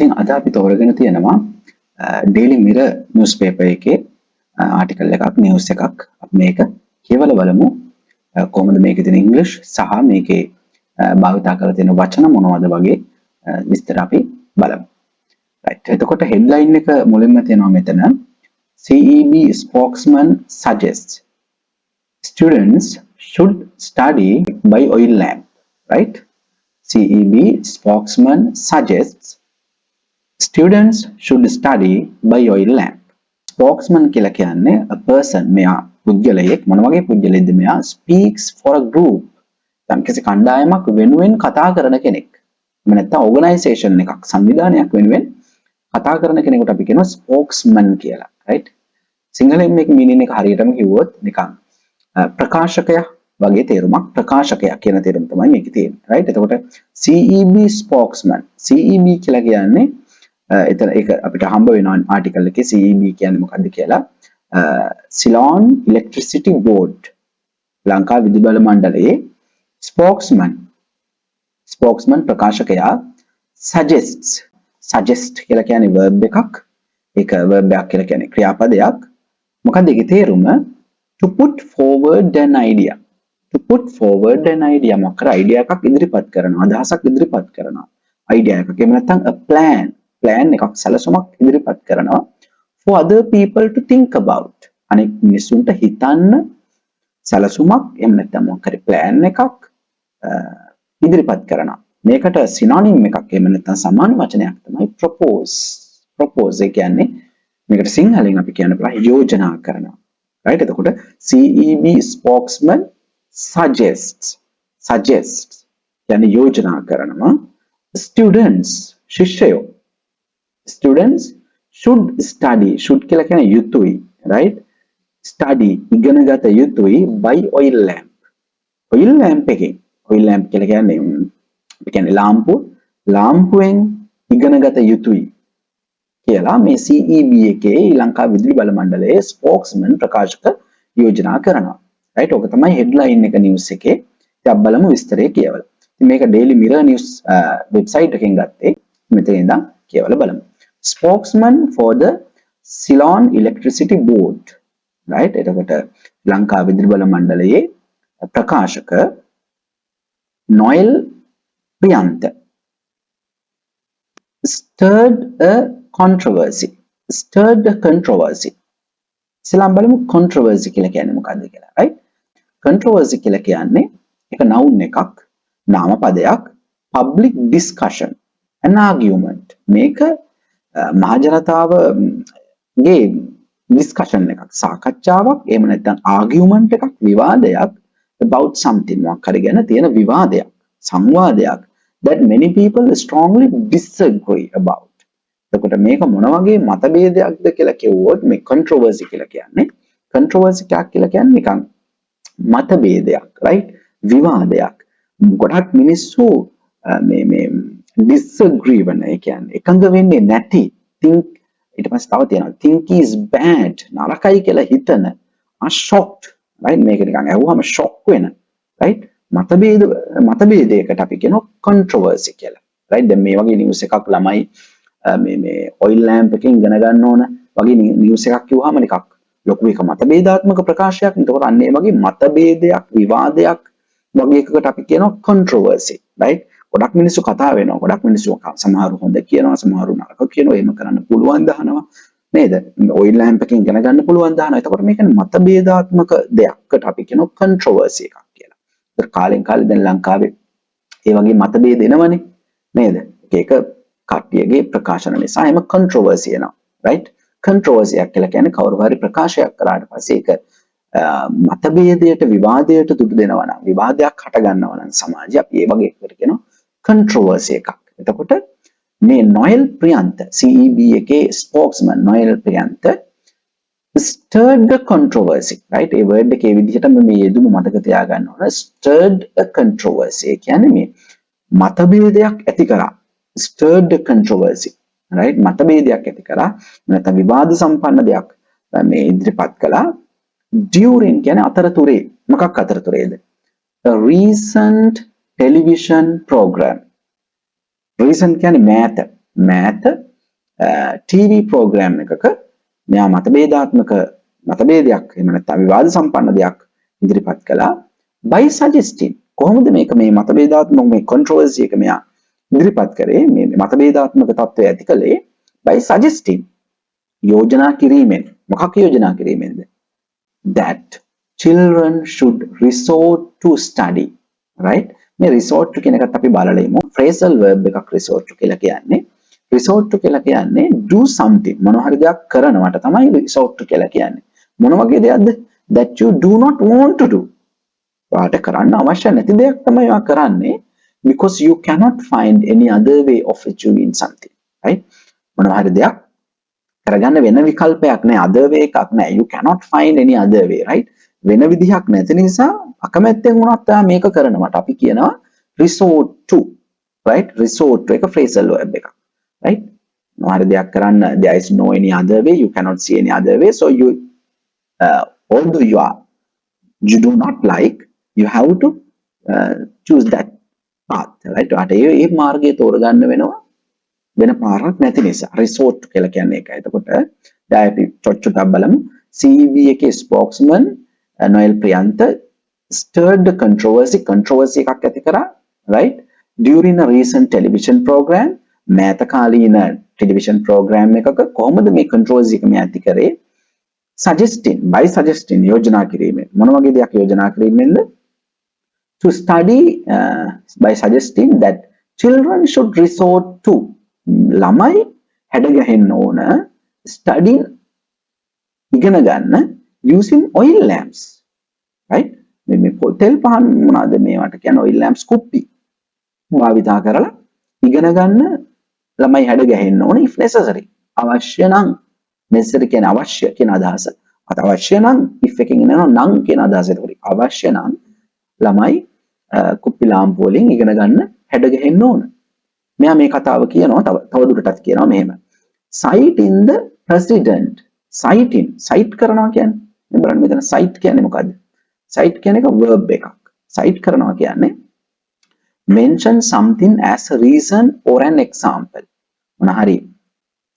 ඉතින් අද අපි තෝරගෙන තියෙනවා Daily Mirror newspaper එකේ ආටිකල් එකක් නිවුස් එකක් අපි මේක කියවලා බලමු කොහොමද මේකේ තියෙන ඉංග්‍රීසි සහ මේකේ භාවිතා කරලා තියෙන වචන මොනවද වගේ විස්තර අපි බලමු. right එතකොට headline එක මුලින්ම තියෙනවා මෙතන CEB spokesman suggests students should study by oil lamp. right CEB spokesman suggests students should study by oil lamp. spokesman කියලා කියන්නේ a person මෙයා පුද්ගලයෙක් මොන වගේ පුද්ගලයෙක්ද මෙයා speaks for a group. දැන් කිසි කණ්ඩායමක් වෙනුවෙන් කතා කරන කෙනෙක්. එහෙම නැත්නම් organisation එකක් සංවිධානයක් වෙනුවෙන් කතා කරන කෙනෙකුට අපි කියනවා spokesman කියලා. right සිංහලෙන් මේක meaning එක හරියටම කිව්වොත් නිකන් ප්‍රකාශකයා වගේ තේරුමක් ප්‍රකාශකයා කියන තේරුම තමයි මේකේ තියෙන්නේ. right එතකොට CEB spokesman CEB කියලා කියන්නේ එතන ඒක අපිට හම්බ වෙනවා ආටිකල් එකේ CEB කියන්නේ මොකක්ද කියලා Ceylon Electricity Board ලංකා විදුලි බල මණ්ඩලයේ spokesman ප්‍රකාශකයා suggest කියලා කියන්නේ verb එකක් ඒක verb එකක් කියලා කියන්නේ ක්‍රියාපදයක් මොකක්ද ඒකේ තේරුම to put forward an idea මොකක්ද idea එකක් ඉදිරිපත් කරනවා අදහසක් ඉදිරිපත් කරනවා idea එකක් එහෙම නැත්නම් a plan එකක් සැලසුමක් ඉදිරිපත් කරනවා for other people to think about අනෙක් මිනිසුන්ට හිතන්න සැලසුමක් එහෙම නැත්නම් මොකක්ද plan එකක් ඉදිරිපත් කරනවා මේකට synonym එකක් එහෙම නැත්නම් සමාන වචනයක් තමයි propose ඒ කියන්නේ මේකට සිංහලෙන් අපි කියන්න පුළුවන් යෝජනා කරනවා right එතකොට CEB spokesman suggests කියන්නේ යෝජනා කරනවා students ශිෂ්‍යයෝ students should study should කියලා කියන්නේ යුතුයි right study ඉගෙන ගත යුතුයි by oil lamp එකෙන් oil lamp කියලා කියන්නේ ලාම්පුවෙන් ඉගෙන ගත යුතුයි කියලා මේ CEB එකේ ලංකා විදුලි බල මණ්ඩලයේ spokesman ප්‍රකාශක යෝජනා කරනවා right ඔක තමයි headline එක news එකේ ඉතින් අපි බලමු විස්තරය කියවලා ඉතින් මේක Daily Mirror news website එකෙන් ගත්තේ මෙතන ඉඳන් කියවලා බලමු spokesman for the Ceylon Electricity Board right එතකොට ලංකා විදුලි බල මණ්ඩලයේ ප්‍රකාශක Noel Priyantha stirred a controversy ඉස්සෙල්ලාම බලමු controversy කියලා කියන්නේ මොකක්ද කියලා right controversy කියලා කියන්නේ එක noun එකක් නාම පදයක් public discussion an argument මේක මහජනතාවගේ discussion එකක් සාකච්ඡාවක් එහෙම නැත්නම් argument එකක් විවාදයක් about something මොකක් හරි ගැන තියෙන විවාදයක් සංවාදයක් that many people strongly disagree about එතකොට මේක මොන වගේ මතභේදයක්ද කියලා කිව්වොත් මේ controversy කියලා කියන්නේ controversy කියලා කියන්නේ නිකන් මතභේදයක් right විවාදයක් ගොඩක් මිනිස්සු මේ disagree වෙන ඒ කියන්නේ එකඟ වෙන්නේ නැති think ඊට පස්සේ තව තියෙනවා think is bad නරකයි කියලා හිතන shocked right මේක නිකන් ඇහුවම shock වෙන right මතභේදයකට අපි කියනවා controversy කියලා right දැන් මේ වගේ news එකක් ළමයි මේ oil lamp එකෙන් ඉගෙන ගන්න ඕන වගේ news එකක් කිව්වහම නිකක් ලොකු එක මතභේදාත්මක ප්‍රකාශයක්. එතකොට අන්න ඒ වගේ මතභේදයක් විවාදයක් වගේ එකකට අපි කියනවා controversy right ගොඩක් මිනිස්සු කතා වෙනවා ගොඩක් මිනිස්සු සමහරු හොඳ කියනවා සමහරු නරක කියනවා එහෙම කරන්න පුළුවන් දහනවා නේද oil lamp එකෙන් ඉගෙන ගන්න පුළුවන් දහනවා. එතකොට මේක මතභේදාත්මක දෙයක්කට අපි කියනවා controversy එකක් කියලා. ඒක කාලෙන් කාලේ දැන් ලංකාවේ ඒ වගේ මතභේද එනවනේ නේද එක කට්ටියගේ ප්‍රකාශන නිසා එම controversy එනවා right controversy එක කියලා කියන්නේ කවුරු හරි ප්‍රකාශයක් කරාට පස්සේ ඒක මතභේදයට විවාදයට තුඩු දෙනවා නම් විවාදයක් හට ගන්නවා නම් සමාජය අපි ඒ වගේ එකකට කියනවා controversy එකක්. එතකොට මේ නොයල් ප්‍රියන්ත CEB එකේ spokesman Noel Priyantha stirred the controversy right A word එකේ විදිහටම මේ යෙදුම මතක තියාගන්න ඕන stirred a controversy ඒ කියන්නේ මේ මතභේදයක් ඇති කරා stirred the controversy right මතභේදයක් ඇති කරා නැත්නම් විවාද සම්පන්න දෙයක් මේ ඉදිරිපත් කළා during කියන්නේ අතරතුරේ මොකක් අතරතුරේද a recent television program recent කියන්නේ math TV program එකක මෙයා මතභේදයක් එහෙම නැත්නම් විවාද සම්පන්න දෙයක් ඉදිරිපත් කළා by suggesting කොහොමද මේක මේ මතභේදාත්මක මේ controversy එක මෙයා ඉදිරිපත් කරේ මේ මතභේදාත්මක තත්ත්වය ඇති කළේ by suggesting යෝජනා කිරීමෙන් මොකක් යෝජනා කිරීමෙන්ද that children should resort to study right මේ resort to කියන එකත් අපි බලලා ඉමු phrasal verb එකක් resort to කියලා කියන්නේ resort to කියලා කියන්නේ do something මොන හරි දෙයක් කරනවට තමයි resort to කියලා කියන්නේ මොන වගේ දෙයක්ද that you do not want to do ඔයාට කරන්න අවශ්‍ය නැති දෙයක් තමයි ඔයා කරන්නේ because you cannot find any other way of achieving something right මොන හරි දෙයක් කරගන්න වෙන විකල්පයක් නැහැ other way එකක් නැහැ you cannot find any other way right වෙන විදිහක් නැති නිසා අකමැත්තෙන් වුණත් ඔයා මේක කරනවට අපි කියනවා resort to right resort to එක phrasal verb එකක් right මොන හරි දෙයක් කරන්න there is no any other way you cannot see any other way so you although you do not like you have to choose that path right ඔයාට ඒ මාර්ගය තෝරගන්න වෙනවා වෙන පාරක් නැති නිසා resort කියලා කියන්නේ ඒකයි. එතකොට දැන් අපි චොට්ටක් බලමු. CEB එකේ spokesman Noel Priyantha stirred the controversy එකක් ඇති කරා right during a recent television program මෑත කාලීන ටෙලිවිෂන් ප්‍රෝග්‍රෑම් එකක කොහොමද මේ controversy එක මේ ඇති කරේ by suggesting යෝජනා කිරීමෙන් මොන වගේ දෙයක් යෝජනා කිරීමෙන්ද to study by suggesting that children should resort to ළමයි හැඩගැහෙන්න ඕන study ඉගෙන ගන්න using oil lamps right මේ තෙල් පහන් මොනවාද මේවට කියන්නේ oil lamps කුප්පි භාවිතා කරලා ඉගෙන ගන්න ළමයි හැඩගැහෙන්න ඕන if necessary අවශ්‍ය නම් necessary කියන්නේ අවශ්‍ය කියන අදහස අවශ්‍ය නම් if එකකින් එනවා නම් කියන අදහස ඒකට අවශ්‍ය නම් ළමයි කුප්පි ලාම්පු වලින් ඉගෙන ගන්න හැඩගැහෙන්න ඕන මෙයා මේ කතාව කියනවා තව දුරටත් කියනවා මෙහෙම cite in the president cite කරනවා කියන්නේ මේ බලන්න මෙතන cite කියන්නේ මොකද්ද cite කියන්නේ එක verb එකක් cite කරනවා කියන්නේ mention something as a reason or an example මොන හරි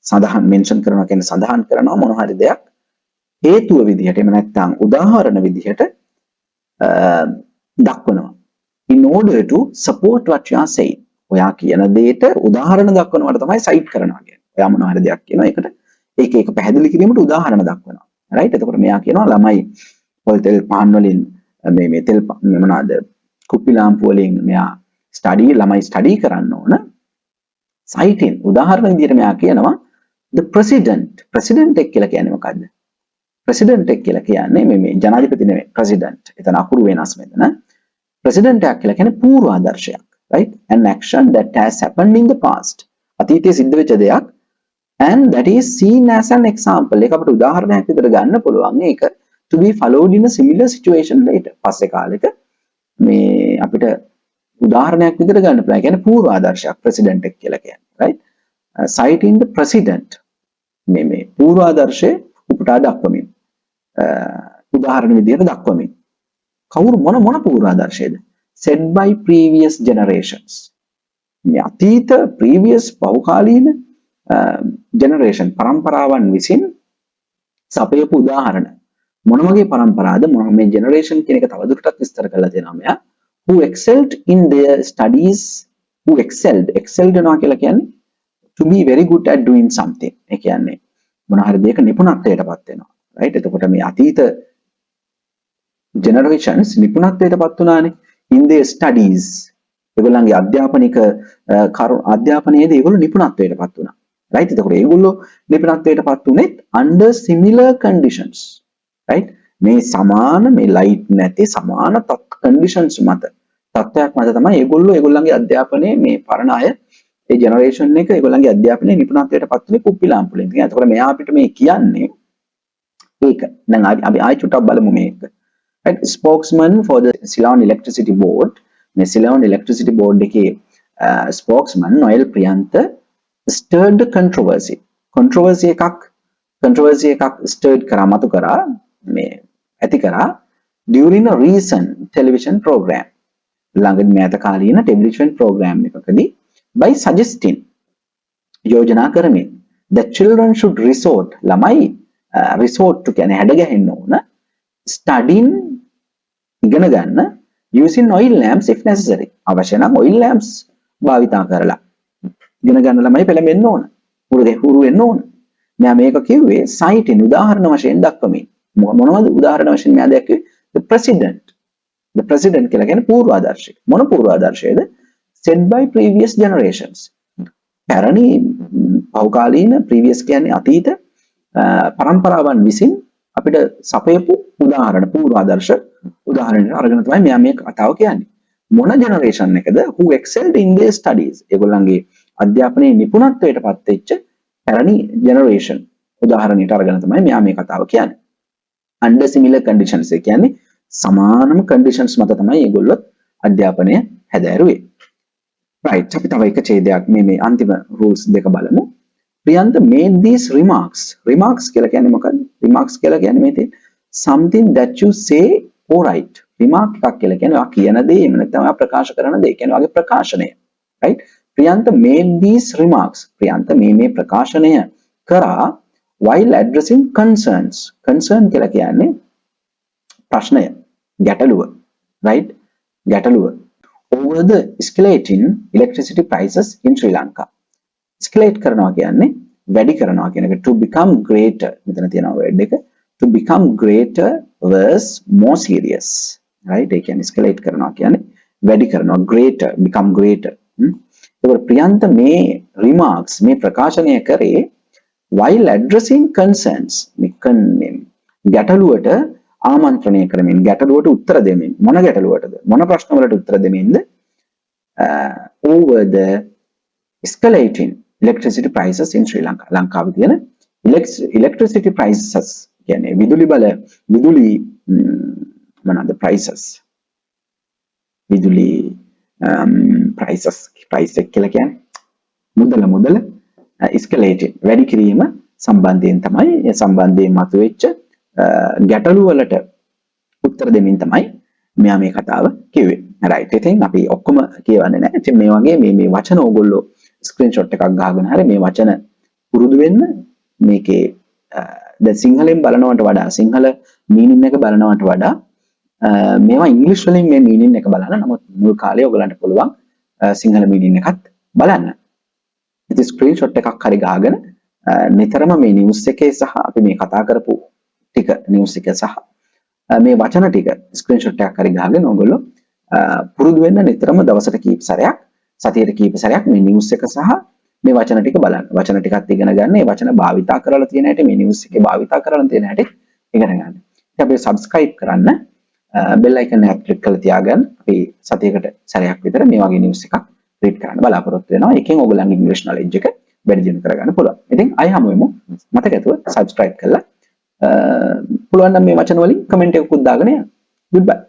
සඳහන් mention කරනවා කියන්නේ සඳහන් කරනවා මොන හරි දෙයක් හේතුව විදිහට එහෙම නැත්නම් උදාහරණ විදිහට දක්වනවා in order to support what you are saying ඔයා කියන දෙයට උදාහරණ දක්වනවට තමයි cite කරනවා කියන්නේ. ඔයා මොන හරි දෙයක් කියනවා ඒකට ඒක පැහැදිලි කිරීමට උදාහරණ දක්වනවා. right? එතකොට මෙයා කියනවා ළමයි පොල් තෙල් පාන් වලින් මේ තෙල් මොනවාද කුප්පි ලාම්පු වලින් මෙයා ළමයි ස්ටඩි කරන්න ඕන. citing උදාහරණ විදිහට මෙයා කියනවා the president එක කියලා කියන්නේ මොකද්ද? president එක කියලා කියන්නේ මේ ජනාධිපති නෙමෙයි president. එතන අකුරු වෙනස් මෙතන. president එක කියලා කියන්නේ පූර්ව ආදර්ශයක්. right an action that has happened in the past අතීතයේ සිද්ධ වෙච්ච දෙයක් and that is seen as an example ඒක අපිට උදාහරණයක් විදිහට ගන්න පුළුවන් ඒක to be followed in a similar situation later පස්සේ කාලෙක මේ අපිට උදාහරණයක් විදිහට ගන්න පුළුවන් ඒ කියන්නේ පූර්ව ආදර්ශයක් president එක කියලා කියන්නේ right citing the president මේ පූර්ව ආදර්ශයේ උපුටා දක්වමින් උදාහරණ විදිහට දක්වමින් කවුරු මොන පූර්ව ආදර්ශයේද set by previous generations මේ අතීත previous පෞකාලීන generation පරම්පරාවන් විසින් සපයපු උදාහරණ මොන වගේ පරම්පරාද මේ generation කියන එක තවදුරටත් විස්තර කරලා දෙනවා මෙයා who excelled in their studies who excelled වෙනවා කියලා කියන්නේ to be very good at doing something ඒ කියන්නේ මොන හරි දෙයක නිපුණත්වයටපත් වෙනවා right එතකොට මේ අතීත generations නිපුණත්වයටපත් වුණානේ in their studies ඒගොල්ලන්ගේ අධ්‍යාපනයේදී ඒගොල්ලෝ නිපුණත්වයටපත් වුණා right එතකොට ඒගොල්ලෝ නිපුණත්වයටපත් උනේ under similar conditions right මේ සමාන මේ light නැති සමාන conditions මත තත්ත්වයක් මත තමයි ඒගොල්ලෝ ඒගොල්ලන්ගේ අධ්‍යාපනයේ මේ පරණ අය ඒ generation එක ඒගොල්ලන්ගේ අධ්‍යාපනයේ නිපුණත්වයටපත් උනේ කුප්පි ලාම්පු වලින්. ඉතින් එතකොට මෙයා අපිට මේ කියන්නේ ඒක. දැන් අපි ආයෙ චුට්ටක් බලමු මේක. right spokesman for the Ceylon electricity board මේ Ceylon electricity board එකේ spokesman Noel Priyantha stirred the controversy එකක් stirred කරා මතු කරා මේ ඇති කරා during a recent television program ළඟදී මෑත කාලීන ටෙලිවිෂන් ප්‍රෝග්‍රෑම් එකකදී by suggesting යෝජනා කරමින් the children should resort ළමයි resort to කියන්නේ හැඩ ගැහෙන්න ඕන studying ඉගෙන ගන්න using oil lamps if necessary අවශ්‍ය නම් oil lamps භාවිතා කරලා ඉගෙන ගන්න ළමයි පෙළඹෙන්න ඕන හුරු වෙන්න ඕන මෙයා මේක කිව්වේ citing උදාහරණ වශයෙන් දක්වමින් මොනවද උදාහරණ වශයෙන් මෙයා දැක්වේ the president කියලා කියන්නේ පූර්වාදර්ශය මොන පූර්වාදර්ශයද set by previous generations පැරණි පෞකාලීන previous කියන්නේ අතීත පරම්පරාවන් විසින් අපිට සපයපු උදාහරණ පූර්වාදර්ශ උදාහරණ අරගෙන තමයි මෙයා මේ කතාව කියන්නේ මොන ජෙනරේෂන් එකද who excelled in their studies ඒගොල්ලන්ගේ අධ්‍යාපනයේ නිපුණත්වයට පත් වෙච්ච පැරණි ජෙනරේෂන් උදාහරණයට අරගෙන තමයි මෙයා මේ කතාව කියන්නේ under similar conditions ඒ කියන්නේ සමානම conditions මත තමයි ඒගොල්ලෝ අධ්‍යාපනය හැදෑරුවේ right අපි තව එක ඡේදයක් මේ අන්තිම rules දෙක බලමු ප්‍රියන්ත made these remarks කියලා කියන්නේ මොකක්ද remarks කියලා කියන්නේ මේ something that you say alright remark එකක් කියලා කියන්නේ ඔයා කියන දේ එහෙම නැත්නම් ඔයා ප්‍රකාශ කරන දේ කියන්නේ ඔයාගේ ප්‍රකාශනය right Priyantha made these remarks Priyantha මේ ප්‍රකාශනය කරා while addressing concerns concern කියලා කියන්නේ ප්‍රශ්නය ගැටලුව right ගැටලුව over the escalating electricity prices in Sri Lanka escalate කරනවා කියන්නේ වැඩි කරනවා කියන එක to become greater මෙතන තියෙනවා word එක to become greater was more serious right ඒ කියන්නේ escalate කරනවා කියන්නේ වැඩි කරනවා greater become greater ඒකට ප්‍රියන්ත මේ remarks මේ ප්‍රකාශනය කරේ while addressing concerns මේ ගැටලුවට ආමන්ත්‍රණය කරමින් ගැටලුවට උත්තර දෙමින් මොන ගැටලුවටද මොන ප්‍රශ්න වලට උත්තර දෙමින්ද over the escalating electricity prices in Sri Lanka ලංකාවේ තියෙන electricity prices කියන්නේ විදුලි මොනවාද prices විදුලි prices price එක කියලා කියන්නේ මුදල escalating වැඩි කිරීම සම්බන්ධයෙන් තමයි ඒ සම්බන්ධයෙන් මතුවෙච්ච ගැටලු වලට උත්තර දෙමින් තමයි මෙයා මේ කතාව කිව්වේ. right. ඉතින් අපි ඔක්කොම කියවන්නේ නැහැ. ඉතින් මේ වගේ මේ වචන ඕගොල්ලෝ ස්ක්‍රීන්ෂොට් එකක් ගහගෙන හරි මේ වචන පුරුදු වෙන්න මේකේ දැන් සිංහලෙන් බලනවට වඩා සිංහල මීනින් එක බලනවට වඩා මේවා ඉංග්‍රීසි වලින් මේ මීනින් එක බලන්න. නමුත් මුල් කාලේ ඔයගලන්ට පුළුවන් සිංහල මීනින් එකත් බලන්න. ඉතින් ස්ක්‍රීන්ෂොට් එකක් හරි ගහගෙන නිතරම මේ නිවුස් එකේ සහ අපි මේ කතා කරපු ටික නිවුස් එක සහ මේ වචන ටික ස්ක්‍රීන්ෂොට් එකක් හරි ගහගෙන ඔයගොල්ලෝ පුරුදු වෙන්න නිතරම දවසට කීප සැරයක් සතියට කීප සැරයක් මේ නිවුස් එක සහ මේ වචන ටික බලන්න. වචන ටිකත් ඉගෙන ගන්න. මේ වචන භාවිතා කරලා තියෙන හැටි මේ නිවුස් එකේ භාවිතා කරලා තියෙන හැටි ඉගෙන ගන්න. ඉතින් අපි subscribe කරන්න bell icon එක click කරලා තියාගන්න. අපි සතියකට සැරයක් විතර මේ වගේ නිවුස් එකක් read කරන්න බලාපොරොත්තු වෙනවා. එකෙන් ඔයගොල්ලන්ගේ English knowledge එක වැඩි දියුණු කරගන්න පුළුවන්. ඉතින් අය හමුවෙමු. මතක ඇතුව subscribe කරලා පුළුවන් නම් මේ වචන වලින් කමෙන්ට් එකකුත් දාගෙන යන්න. goodbye.